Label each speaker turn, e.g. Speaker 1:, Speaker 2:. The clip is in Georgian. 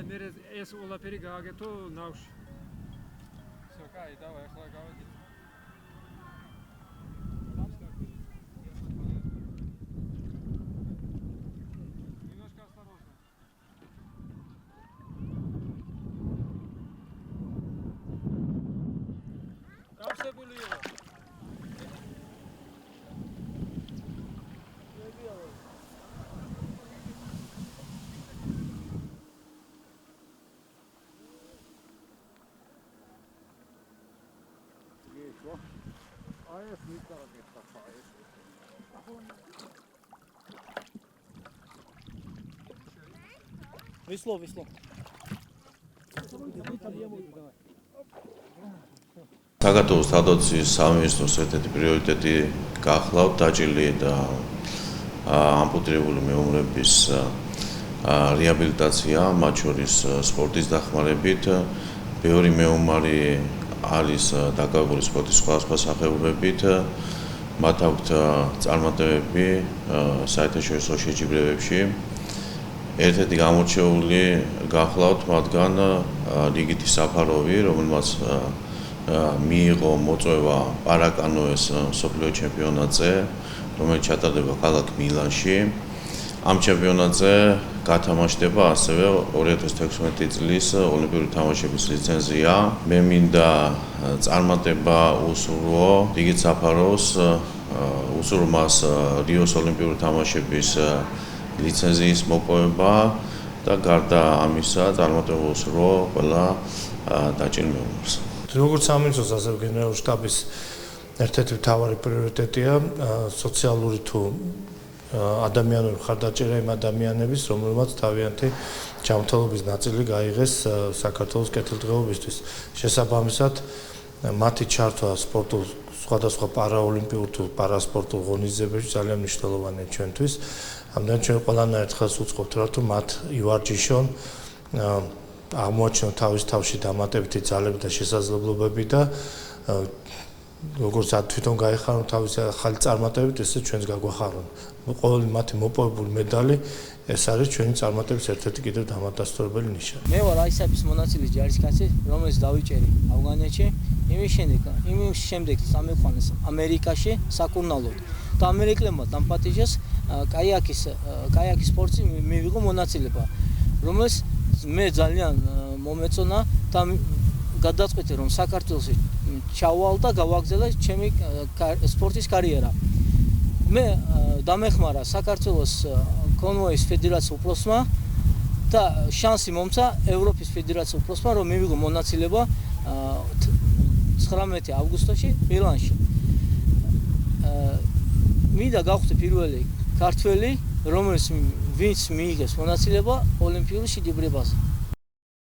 Speaker 1: მე ეს ყველაფერი გააკეთო ნავში.
Speaker 2: Всё, кай, давай, ახლა გავაკეთე. Немножко осторожно. Გავსებული იყო.
Speaker 3: Ai, es mitä rakettaa faiz.
Speaker 4: Весло, весло.
Speaker 5: საქართველოს თავდაცვის სამინისტროს ერთ-ერთი პრიორიტეტი გახლავთ დაჭრილი და ამპუტირებული მეომრების რეაბილიტაცია, მათ შორის სპორტის დახმარებით. ბევრი მეომარი არის დაკავებული სპორტის სხვადასხვა სახეობებით. მათ აქვთ წარმატებები საერთაშორისო შეჯიბრებებში. ერთ-ერთი გამორჩეული გახლავთ მათგან რიგითი საფაროვი, რომელმაც მიიღო მოწვევა პარაკანოეს მსოფლიო ჩემპიონატზე, რომელიც ჩატარდება ქალაქ მილანში. ამ ჩემპიონატზე გათამაშდება ასევე 2016 წლის ოლიმპიური თამაშების ლიცენზია. მე მინდა წარმატება უსურვო რიგით საფაროვს, უსურვო მას რიოს ოლიმპიური თამაშების ლიცენზიის მოპოვება და გარდა ამისა წარმატება უსურვო ყველა დაჭრილ მეომარს.
Speaker 6: როგორც სამინისტროს ასევე გენერალური შტაბის ერთ-ერთი მთავარი პრიორიტეტია სოციალური თუ ადამიანური მხარდაჭერა იმ ადამიანების, რომელმაც თავიანთი ჯანმრთელობის ნაწილი გაიღეს საქართველოს კეთილდღეობისთვის. შესაბამისად, მათი ჩართვა სპორტულ სხვადასხვა პარაოლიმპიურ თუ პარასპორტულ ღონისძიებებში ძალიან მნიშვნელოვანია ჩვენთვის. ამდენ ჩვენ ყველანაირად ხელს უწყობთ, რომ მათ ივარჯიშონ, აღმოაჩინონ თავის თავში დამატებითი ძალები და შესაძლებლობები და როგორც თვითონ გაიხარონ თავისი ახალი წარმატებებით, ესე ჩვენს გაგვახარონ. ყოველი მათი მოპოვებული медали ეს არის ჩვენი წარმატების ერთ-ერთი კიდევ დამადასტურებელი ნიშანი.
Speaker 4: მე ვარ ISAF-ის მონაწილე ჯარისკაცი, რომელიც დავიჭერი ავღანეთში, იმის შემდეგ სამეყვანეს ამერიკაში საკურნალოდ. და ამერიკლებმა დამპატიჟეს კაიაკის სპორტში მივიღო მონაწილეობა, რომელიც მე ძალიან მომეწონა და გადაწყვეტე რომ საქართველოში ჩავალ და გავაგზავნე ჩემი სპორტის კარიერა. მე დამეხმარა საქართველოს კონვოის ფედერაციულ პროსმა და შანსი მომცა ევროპის ფედერაციულ პროსმა რომ მივიღო მონაწილეობა 19 აგვისტოში მილანში. მინდა გავხდე პირველი ქართველი, რომელიც ვინც მიიღეს მონაწილეობა ოლიმპიურ შეჯიბრებაზე.